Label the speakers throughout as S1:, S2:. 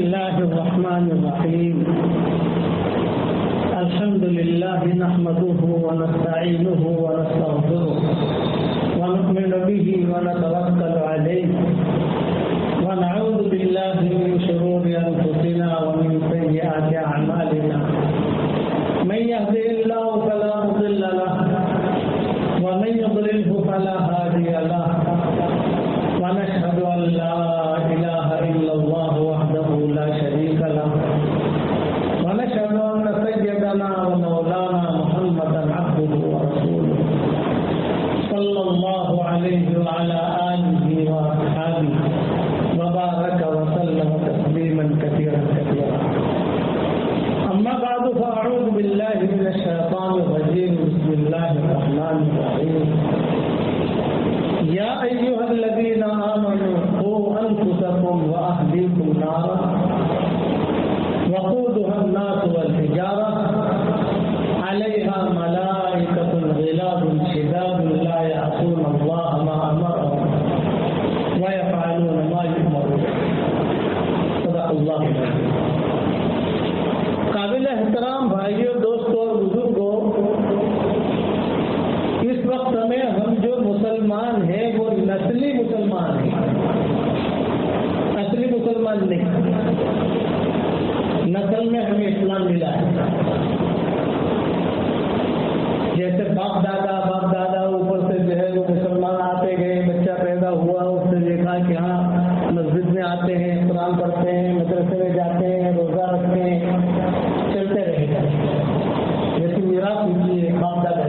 S1: الله الرحمن الرحيم الحمد لله نحمده ونستعينه ونستغفره ونؤمن به ونتوكل عليه ونعوذ بالله من شرور أنفسنا ومن سيئات أعمالنا من يهده الله فلا مضل له ومن يضلله فلا هادي له ونشهد أن لا إله إلا الله وحده لا شريك له ونشهد أن سيدنا ومولانا محمدا عبده ورسوله صلى الله عليه وعلى آله وأصحابه وبارك وسلم تسليما كثيرا كثيرا. أما بعد فأعوذ بالله من الشيطان الرجيم. بسم الله الرحمن الرحيم. يا أيها الذين آمنوا قوا أنفسكم وأهليكم نارا وقودها الناس والحجارة عليها ملائكة غلاظ شداد لا يعصون الله ما أمرهم ويفعلون ما يؤمرون. صدق اللہ العظیم. قابل احترام بھائیوں، دوستوں اور بزرگوں، اس وقت میں ہم جو مسلمان ہیں وہ نسلی مسلمان ہیں، اصلی مسلمان نہیں. نسل میں ہمیں اسلام ملا ہے. جیسے باپ دادا اوپر سے جو ہے وہ مسلمان آتے گئے، بچہ پیدا ہوا، اس نے دیکھا کہ ہاں مسجد میں آتے ہیں، قرآن پڑھتے ہیں، مدرسے میں جاتے ہیں، روزہ رکھتے ہیں، چلتے رہے گا. جیسے میراث ہوتی ہے باپ دادا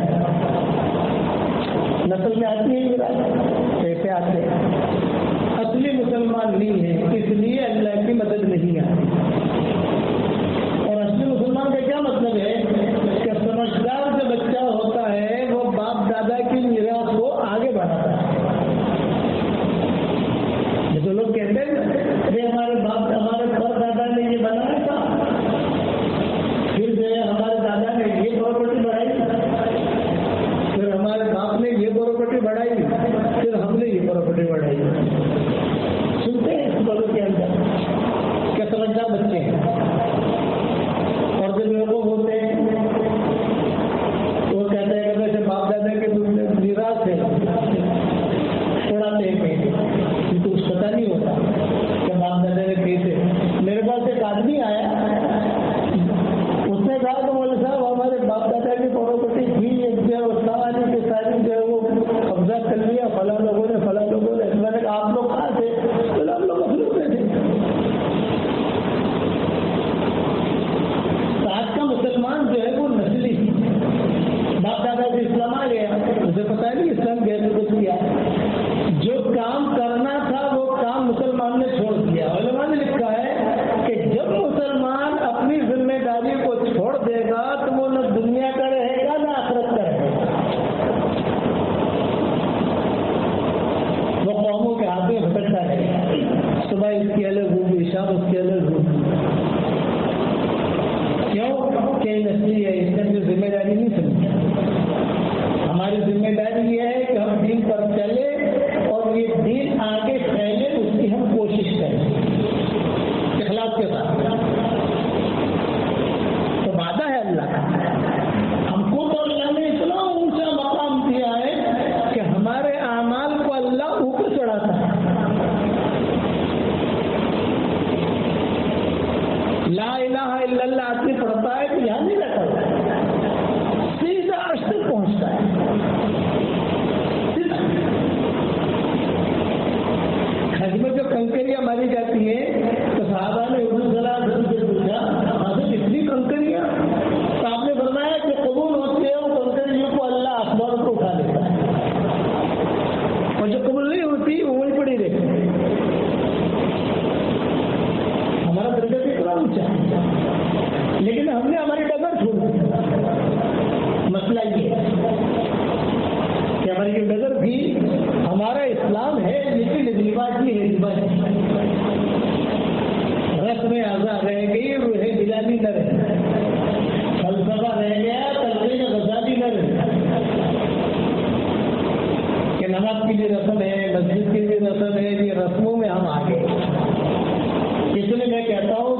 S1: نسل میں آتی ہے، میراث کیسے آتے ہیں. اصلی مسلمان نہیں ہے، اس لیے اللہ کی مدد نہیں آتی. اور اصلی مسلمان کا کیا مطلب ہے کہ سمجھدار جو بچہ ہوتا ہے وہ باپ دادا کی میراث کو آگے بڑھاتا ہے. جو لوگ کہتے ہیں ہمارے پر دادا نے یہ بنایا تھا، پھر جو ہے ہمارے دادا نے یہ پراپرٹی بڑھائی، پھر ہمارے باپ نے یہ پراپرٹی بڑھائی، پھر ہم نے یہ پراپرٹی بڑھائی. سنتے ہیں اس باتوں کے اندر کیا سمجھدار بچے ہیں. اور جو لوگ ہوتے ہیں وہ کہتے ہیں کہ ویسے باپ دادا کے میراث ہے، اڑاتے ہیں کہیں تو کچھ پتہ نہیں ہوتا کہ باپ دادا نے کیسے. میرے پاس ایک آدمی آیا، اس نے کہا کہ مولوی صاحب ہمارے باپ دادا کی پراپرٹی تھی، ایک جو ہے ساری کے ساری جو ہے وہ قبضہ کر لیا فلاں لوگوں نے. میں نے کہا آپ لوگ کہاں تھے؟ تو آپ لوگ مخلوق میں تھے. آج کا مسلمان جو ہے وہ نسلی باپ دادا سے اسلام آ گیا، مجھے پتا نہیں اسلام کیسے کچھ کیا. جو کام کرنا تھا وہ کام مسلمان نے چھوڑ دیا. علماء نے لکھا ہے کہ جب مسلمان اپنی ذمہ داری کو چھوڑ دے گا تو وہ نہ دنیا کا رہے گا نہ آخرت کا رہے گا. وہ قوموں کے ہاتھ میں بھٹکتا رہے گا. صبح اس کی الگ ہوگی، شام اس کی الگ ہوگی. کیوں کہ نسلی ہے، اس نے جو ذمہ داری نہیں سمجھی. ہماری ذمہ داری یہ ہے کہ ہم دین پر چلے اور یہ دین آگے پھیلے، اس کی ہم کوشش کریں اخلاص کے ساتھ. تو وعدہ ہے اللہ کا ہم کو، تو اللہ نے اتنا اونچا مقام دیا ہے کہ ہمارے اعمال کو اللہ اوپر چڑھاتا ہے. لا الہ الا اللہ آدمی پڑھتا ہے تو یہاں نہیں رہتا، سیدھا عرش تک پہنچتا ہے. حج میں جو کنکریاں ماری جاتی ہیں تو صحابہ نے حضور صلی اللہ علیہ وسلم سے پوچھا حضرت اتنی کنکریاں؟ تو آپ نے فرمایا کہ قبول ہوتی ہے وہ کنکریوں کو اللہ آسمان کو اٹھا لیتا ہے، اور جو قبول نہیں ہوتی وہ وہیں پڑی رہتی ہے. ہمارا درجہ بھی اتنا اونچا ہے لیکن ہم نے ہماری ڈگر چھوڑ دی. مسئلہ یہ ہے کہ ہماری یہ ڈگر بھی ہمارا اسلام ہے لیکن رواج بھی ہے. رسم اعضاء رہ گئی، روح بلانی نہ رہے، فلسفہ رہ گیا، تلقین غزالی نہ رہے. کہ نماز کی بھی رسم ہے، مسجد کی بھی رسم ہے، یہ رسموں میں ہم آگے. اس لیے میں کہتا ہوں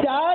S1: 4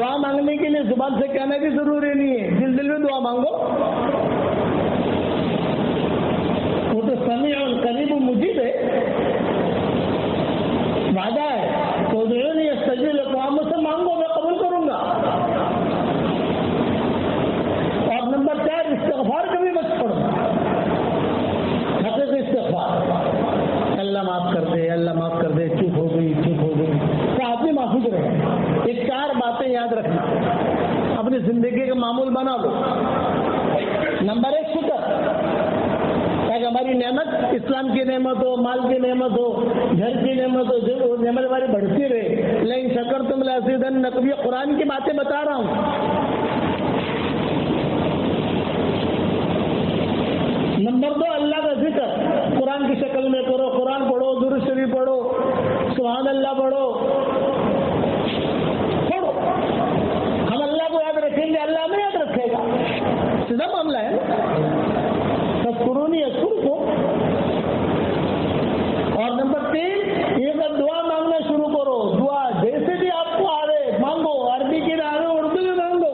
S1: دعا مانگنے کے لیے زبان سے کہنا بھی ضروری نہیں ہے، جس دل میں دعا مانگو وہ تو سمیع اور قریب مجیب ہے، وعدہ ہے. تو ادعونی استجب لکم، آپ مجھ سے مانگو میں قبول کروں گا. اور نمبر 4 استغفار کبھی مت پڑھو، حقیقی استغفار. اللہ معاف کر دے، اللہ معاف کر دے، چپ ہو گئی تو آدمی محفوظ رہے. یہ 4 باتیں یاد رکھنا، اپنی زندگی کا معمول بنا لو. نمبر 1 شکر، تاکہ ہماری نعمت اسلام کی نعمت ہو، مال کی نعمت ہو، گھر کی نعمت ہو، جو نعمت ہماری بڑھتی رہے. لئن شکرتم لأزیدنکم، یہ قرآن کی باتیں بتا رہا ہوں. نمبر 2 اللہ کا ذکر قرآن کی شکل میں کرو، قرآن پڑھو، درود شریف پڑھو، سبحان اللہ پڑھو. ہم اللہ کو یاد رکھیں گے، اللہ ہمیں یاد رکھے گا، سیدھا معاملہ ہے. فاذکرونی اذکرکم. اور نمبر 3 یہ سب دعا مانگنا شروع کرو. دعا جیسے بھی آپ کو آ رہے مانگو، عربی کی نہ آ رہے اردو میں مانگو.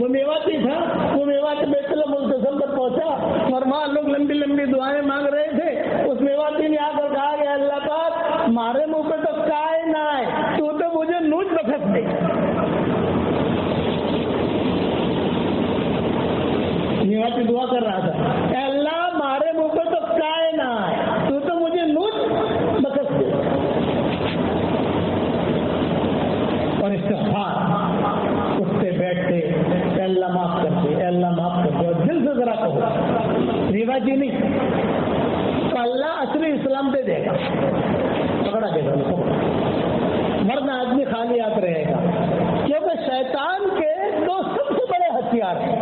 S1: وہ میواتی تھا، وہ میواتی بیت الملتزم پر پہنچا اور وہاں لوگ لمبی لمبی دعائیں مانگ رہے تھے. اس میواتی نے آ کر کہا کہ اللہ پاک ہمارے منہ پہ تو کائے نہ آئے، تو مجھے نوچ بخش دے. میواتی دعا کر رہا تھا، اے اللہ ہمارے منہ پہ تو کائے نہ آئے، تو مجھے نوچ بخش دے. اور استغفار، اٹھتے بیٹھتے اے اللہ معاف کر دے، اے اللہ معاف کر دے، اور دل سے ذرا کہو، رواجی نہیں. تو اللہ اصلی اسلام دے دے گا، پکڑا دے گا، ورنہ آدمی خالی ہاتھ رہے گا. کیونکہ شیطان کے 2 سب سے بڑے ہتھیار ہیں.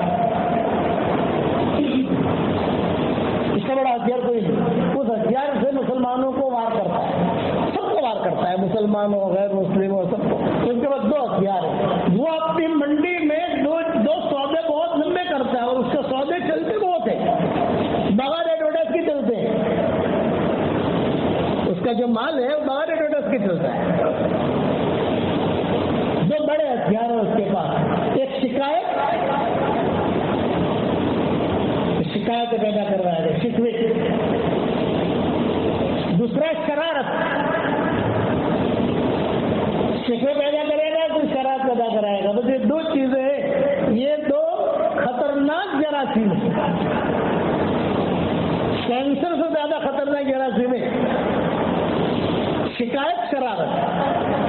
S1: اس سے بڑا ہتھیار کوئی نہیں. اس ہتھیار سے مسلمانوں کو وار کرتا ہے، سب کو وار کرتا ہے، مسلمانوں غیر مسلموں سب کو. اس کے بعد 2 ہتھیار ہیں. وہ اپنی منڈی میں دو سودے بہت لمبے کرتا ہے، اور اس کے سودے چلتے بہت ہیں، بغیر ایڈورٹائز کے چلتے ہیں. اس کا جو مال ہے وہ بغیر ایڈورٹائز کے چلتا ہے. 2 بڑے ہتھیار ہیں اس کے پاس. ایک شکایت پیدا کر رہا ہے، شکوے. دوسرا شرارت، شکوے پیدا کرے گا تو شرارت پیدا کرائے گا. بس یہ 2 چیزیں ہیں، یہ 2 خطرناک جراثیم ہیں. کینسر سے زیادہ خطرناک جراثیم ہے شکایت، شرارت.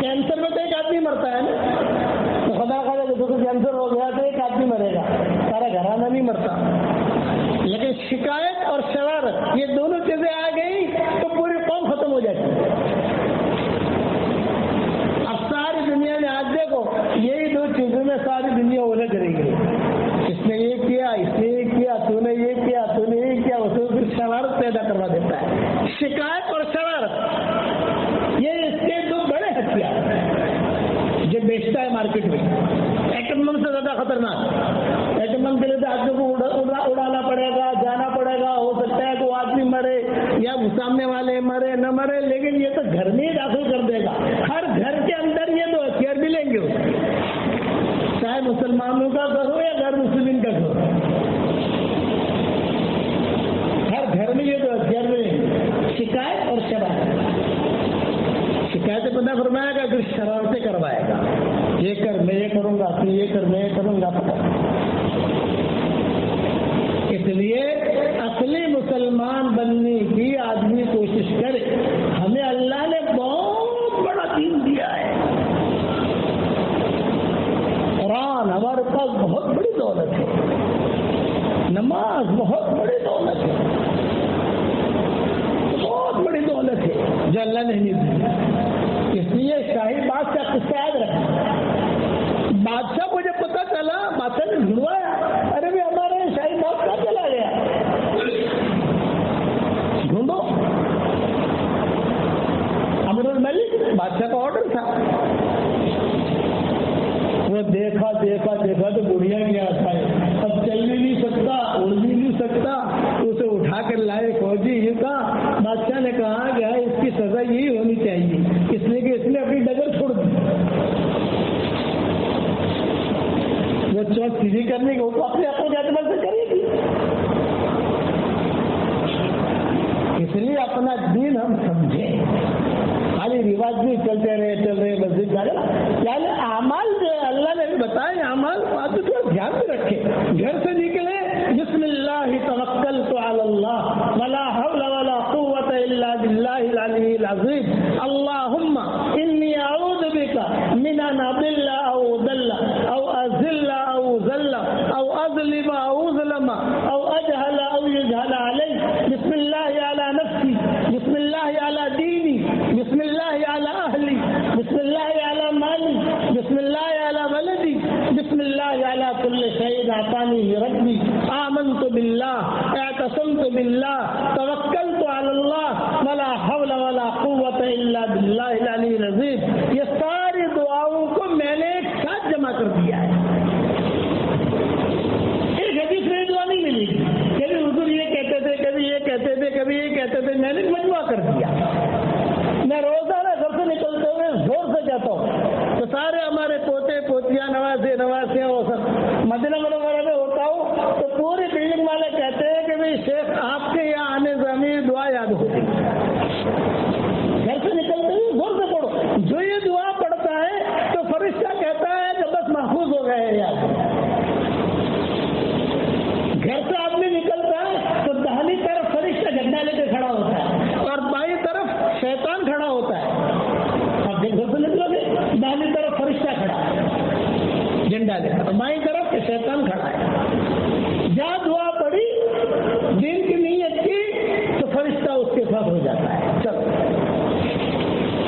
S1: کینسر میں تو ایک آدمی مرتا ہے نا، تو خدا خدا کہ کینسر ہو گیا تو ایک آدمی مرے گا، سارا گھرانہ نہیں مرتا. لیکن شکایت اور شرارت یہ دونوں چیزیں آ گئی تو پوری قوم ختم ہو جاتی ہے. اب ساری دنیا میں آج دیکھو، یہی 2 چیزوں میں ساری دنیا الجھ رہی ہے. اس نے یہ کیا، اس نے یہ کیا، تو نے یہ کیا، تو نے یہ کیا. اس کو پھر شرارت پیدا کروا دیتا ہے. شکایت اور شرارت یہ اس کے 2 بڑے ہتھیار جو بیچتا ہے مارکیٹ میں. ایٹم بم سے زیادہ خطرناک. ایٹم بم کے لیے تو آدمی کو اڑانا پڑے گا، جانا پڑے گا. ہو سکتا ہے کہ وہ آدمی مرے یا سامنے والے مرے نہ مرے، لیکن یہ تو گھر میں ہی داخل کر دے گا. ہر گھر کے اندر یہ 2 ہتھیار بھی لیں گے، چاہے مسلمانوں کا گھر ہو یا غیر مسلم کا گھر ہو. ہر گھر میں یہ 2 ہتھیار بھی لیں گے، شکایت اور شرارت. شکایتیں پیدا فرمائے گا، پھر شرارتیں کروائے گا. یہ کر، میں یہ کروں گا، تو یہ کر، میں یہ کروں گا. اس لیے اصلی مسلمان بننے کی آدمی کوشش کرے. ہمیں اللہ نے بہت بڑا دین دیا ہے. قرآن ہمارے پاس بہت بڑی دولت ہے، نماز بہت بڑی دولت ہے، بہت بڑی دولت ہے جو اللہ نے نہیں دی. اس لیے شاہی بادشاہ قصہ یاد رکھنا. بادشاہ کو جب پتا چلا، بادشاہ نے ڈھونڈوایا، ارے بھی ہمارے شاہی بادشاہ چلا گیا، ڈھونڈو. امر الملک بادشاہ کا آرڈر تھا. وہ دیکھا تو بڑھیا گیا تھا، اب چل بھی نہیں سکتا، اڑ بھی نہیں سکتا. اسے اٹھا کر لائے فوجی. یہ کہا، بادشاہ نے کہا کہ اس کی سزا یہی ہونی چاہیے، اس لیے کہ اس نے اپنی ڈگر چھوڑ دی. سوچ سیدھی کرنے کی وہ تو اپنے عقل کے اعتبار سے کرے گی. اس لیے اپنا دین ہم سمجھیں. خالی رواج بھی چلتے رہے مسجد جا رہے. یعنی اعمال جو ہے اللہ نے بھی بتائے اعمال آپ تھوڑا دھیان میں رکھے. گھر سے نکلے بسم اللہ توکلت علی اللہ ولا حول ولا قوت الا باللہ العلی العظیم اللہم انی اعوذ بک من ان اضل او اضل او اذل او ذل او اظلم او اظلم او اجهل او يجهل علی. بسم اللہ علی نفسی، بسم اللہ علی دینی، بسم اللہ علی اہلی، بسم اللہ علی مالی، بسم اللہ علی ولدی، بسم اللہ علی کل شیء اعطانی ربی. آمنت باللہ، اعتصمت باللہ، توکلت علی اللہ، ولا حول ولا قوت الا باللہ العلی العظیم. یہ ساری دعاؤں کو میں نے ایک ساتھ جمع کر دیا ہے. ایک حدیث میں دعا نہیں ملے گی. کبھی حضور یہ کہتے تھے، کبھی یہ کہتے تھے، کبھی یہ کہتے تھے. میں نے مجموعہ کر دیا. میں روزانہ گھر سے نکلتے ہوئے زور سے جاتا ہوں تو سارے ہمارے پوتے پوتیاں نواسیاں وہ سب مدینہ منورہ میں ہوتا ہوں تو پوری بلڈنگ والے کہتے ہیں کہ بھائی شیخ آپ کے یہاں آنے سے ہمیں دعا یاد ہوتی. گھر سے نکلتے ہوئے زور سے پڑھو. جو یہ دعا پڑھتا ہے تو فرشتہ کہتا ہے کہ بس محفوظ ہو گئے یاد. گھر سے آدمی نکلتا ہے تو دہنی طرف فرشتہ جھنڈا لے کے کھڑا ہوتا ہے اور بائیں طرف شیطان کھڑا ہوتا ہے. آپ گھر سے نکلو گے دہنی طرف فرشتہ کھڑا ہے جھنڈا لے کر، بائیں طرف شیطان کھڑا ہے. جہاں دعا پڑھی دین کی نیت کی تو فرشتہ اس کے ساتھ ہو جاتا ہے. چلو.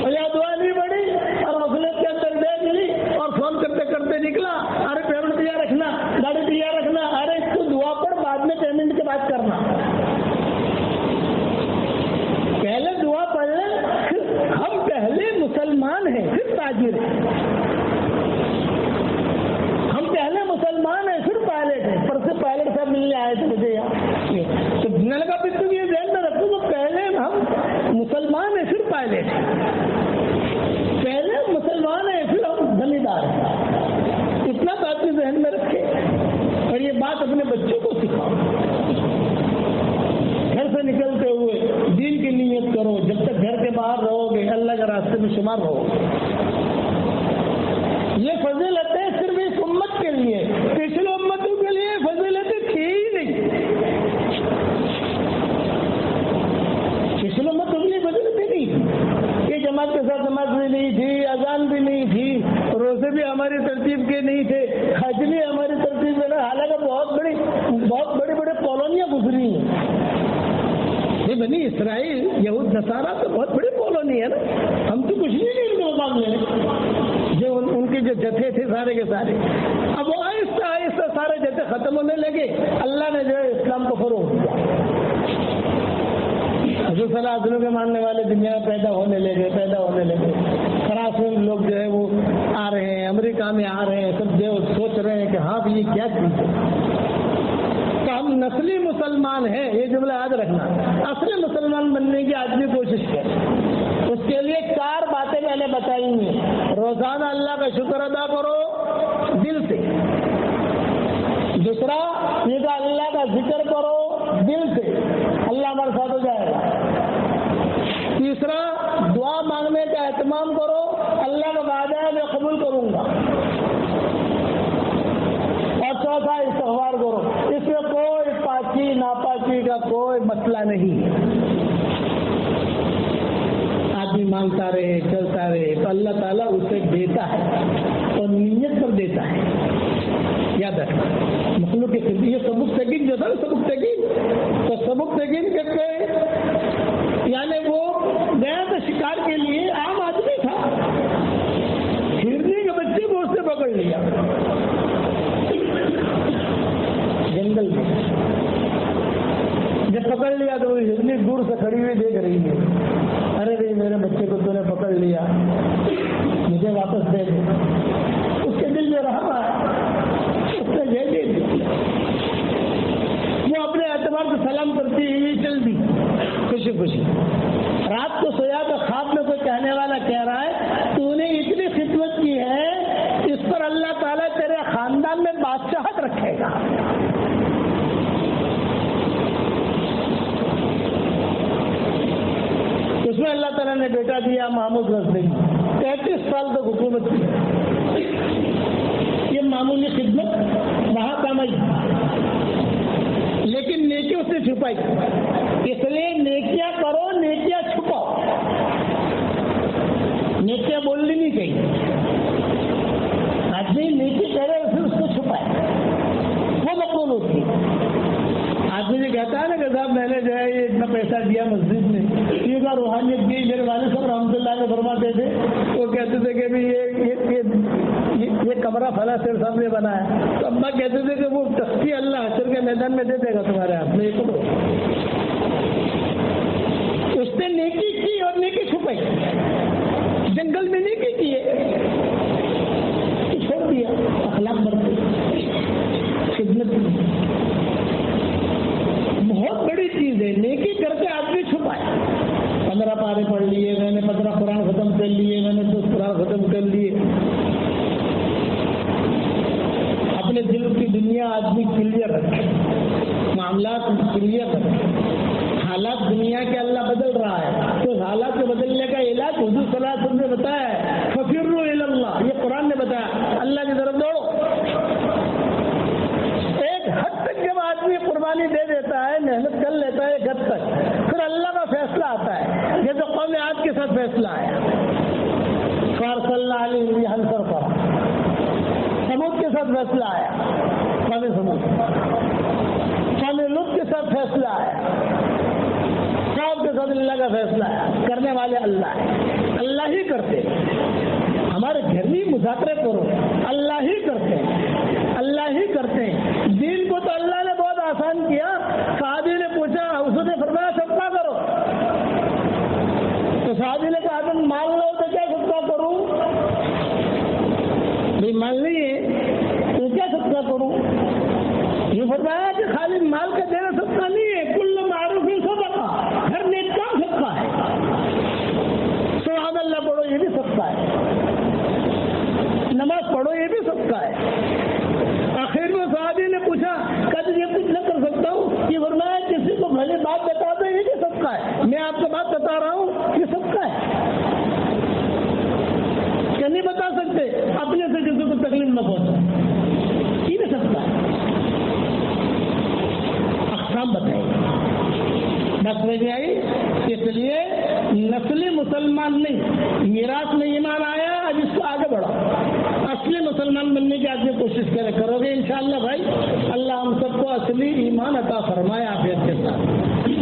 S1: اور یا دعا نہیں پڑھی اور مخلوق کے اندر دے ملی اور فون کرتے کرتے نکلا، ارے پیمنٹ تیار رکھنا، گاڑی تیار رکھنا. ارے تو دعا پڑھ، بعد میں پیمنٹ کے بعد کرنا. پہلے دعا پڑھ لیں. ہم پہلے مسلمان ہیں پھر تاجر ہیں. ہم پہلے مسلمان ہیں پھر پائلٹ ہیں. پر سے پائلٹ صاحب ملنے آئے تھے مجھے یہاں تو میں نے کہا پھر تم یہ ذہن میں رکھو تو پہلے ہم مسلمان ہیں پھر پائلٹ ہیں. پہلے مسلمان ہیں پھر ہم زمیندار ہیں. اتنا بات بھی ذہن میں رکھے اور یہ بات اپنے بچوں کو سکھاؤ. گھر سے نکلتے ہوئے دین کی نیت کرو. جب تک گھر کے باہر رہو گے اللہ کے راستے میں شمار رہو گے. یہ فضیلتیں صرف اس امت کے لیے، پچھلی امتوں کے لیے فضیلتیں تھی ہی نہیں. پچھلی امتوں کے لیے فضیلتیں نہیں تھی. یہ جماعت کے ساتھ نماز بھی نہیں تھی، اذان بھی نہیں تھی، روزے بھی ہماری ترتیب کے نہیں تھے، حج بھی ہماری ترتیب میں. حالانکہ بہت بڑی کالونیاں گزری ہیں. یہ بنی اسرائیل یہود نصارہ تو بہت بڑی کالونی ہے نا. ہم تو کچھ نہیں ان کے مقابلے میں. جو ان کے جو جتھے تھے سارے کے سارے اب وہ آہستہ آہستہ سارے جتھے ختم ہونے لگے. اللہ نے جو ہے اسلام کو فروغ دیا. حضور صلی اللہ علیہ وسلم کے ماننے والے دنیا میں پیدا ہونے لگے. فراثین لوگ جو ہے وہ آ رہے ہیں، امریکہ میں آ رہے ہیں. سب جو سوچ رہے ہیں کہ ہاں بھی یہ کیا چیز ہے. تو ہم نسلی مسلمان ہیں، یہ جملہ یاد رکھنا. اصلی مسلمان بننے کی آدمی کوشش کرے. اس کے لیے 4 باتیں میں نے بتائی ہیں. روزانہ اللہ کا شکر ادا کرو دل سے. دوسرا یہ کہ اللہ کا ذکر کرو دل سے، اللہ ہمارے ساتھ ہو جائے گا. تیسرا دعا مانگنے کا اہتمام کرو، اللہ کا وعدہ ہے میں قبول کروں گا. اور چوتھا استغفار کرو. اس میں کوئی پاکی ناپاکی کا کوئی مسئلہ نہیں ہے. آدمی مانگتا رہے چلتا رہے تو اللہ تعالیٰ اسے دیتا ہے اور نیت پر دیتا ہے. یاد رکھنا. مخلوق کے خدمت یہ سبق تگین جو تھا نا، سبق تگین، تو سبق تگین کہتے ہیں یعنی وہ گیا تھا شکار کے لیے، عام آدمی تھا. ہرنی کے بچے کو اس نے پکڑ لیا جنگل میں. جب پکڑ لیا تو وہ ہرنی دور سے کھڑی ہوئی دیکھ رہی ہے. ارے بھائی میرے بچے کو تو نے پکڑ لیا، مجھے واپس دے دے. اس کے دل میں رہا اس نے دے دی. وہ اپنے اعتبار سے سلام کرتی ہوئی چل دی خوشی خوشی. رات کو سویا تو خواب میں کوئی کہنے والا کہہ رہا ہے تو نے اتنی خدمت کی ہے، اس پر اللہ تعالیٰ تیرے خاندان میں بادشاہت رکھے گا. اس میں اللہ تعالیٰ نے بیٹا دیا محمود غزنوی، 33 سال تک حکومت کی. یہ معمولی خدمت وہاں کام آئی، لیکن نیکی اس نے چھپائی. اس لیے نیکیاں کرو، نیکیاں چھپاؤ. نیکیاں بولنی نہیں چاہیے. آدمی نیکی کرے پھر اس کو چھپائے، وہ مقبول ہوتی ہے. آدمی جو کہتا ہے نا کہ صاحب میں نے جو ہے یہ اتنا پیسہ دیا مسجد میں، یہ کا روحانیت دی. میرے والد صاحب رحمۃ اللہ علیہ فرماتے تھے، وہ کہتے تھے کہ یہ کمرہ فلاں شیر صاحب نے بنایا، تو ابا کہتے تھے کہ وہ تختی اللہ حشر کے میدان میں دے دے گا تمہارے ہاتھ میں. یہ کرو. اس نے نیکی کی اور نیکی چھپائی. جنگل میں نیکی کی ہے، چھوڑ دیا. اخلاق برتے، خدمت بہت بڑی چیز ہے. نیکی کر کے آدمی چھپائے. 15 پارے پڑھ لیے میں نے، 15 قرآن ختم کر لیے میں نے، 10 قرآن ختم کر لیے. اپنے دل کی دنیا آدمی کلیئر رکھے، معاملات کلیئر رکھے. حالات دنیا کے اللہ بدل رہا ہے، تو حالات کے بدلنے کا علاج حضور صلی اللہ علیہ وسلم نے بتایا ہے، ففروا الی اللہ. یہ قرآن نے بتایا، اللہ کی طرف دوڑو. ایک حد تک جب آدمی قربانی دے دیتا ہے، محنت کر لیتا ہے ایک حد تک، پھر اللہ کا فیصلہ آتا ہے. یہ تو قوم عاد کے ساتھ فیصلہ آیا، فارسلنا علیہم عنصر پر. سمود کے ساتھ فیصلہ آیا، قوم سمود. قوم لوط کے ساتھ فیصلہ آیا، کے ساتھ اللہ کا فیصلہ ہے. کرنے والے اللہ ہے، اللہ ہی کرتے. ہمارے گھر میں مذاکرے کرو، اللہ ہی کرتے ہیں، اللہ ہی کرتے ہیں. دین کو تو اللہ نے بہت آسان کیا. صحابی نے پوچھا، اس نے فرمایا صدقہ کرو. تو صحابی نے کہا تم مان لو تو کیا صدقہ کروں؟ بھائی مان لیے تو کیا صدقہ کروں؟ یہ فرمایا کہ خالی مال کا دینا صدقہ نہیں ہے، کل معروف صدقہ. ہر نیک کام صدقہ ہے. سبحان اللہ پڑھو یہ بھی صدقہ ہے، نماز پڑھو یہ بھی صدقہ ہے. آخر میں صحابی نے پوچھا کہ یہ کچھ نہ کر سکتا ہوں؟ یہ فرمایا کسی کو بھلے بات بتا دو یہ بھی صدقہ ہے. میں آپ کو بات بتا رہا ہوں یہ صدقہ ہے. کہ نہیں بتا سکتے، اپنے سے کسی کو تکلیف نہ پہنچے، یہ بھی صدقہ ہے. اقسام بتائیے، بس وجہ آئی. اس لیے نسلی مسلمان نہیں، میراث میں ایمان آیا، اب اس کو آگے بڑھاؤ. اصلی مسلمان بننے کی آدمی کوشش کرو گے انشاءاللہ بھائی. اللہ ہم سب کو اصلی ایمان عطا فرمائے عافیت کے ساتھ.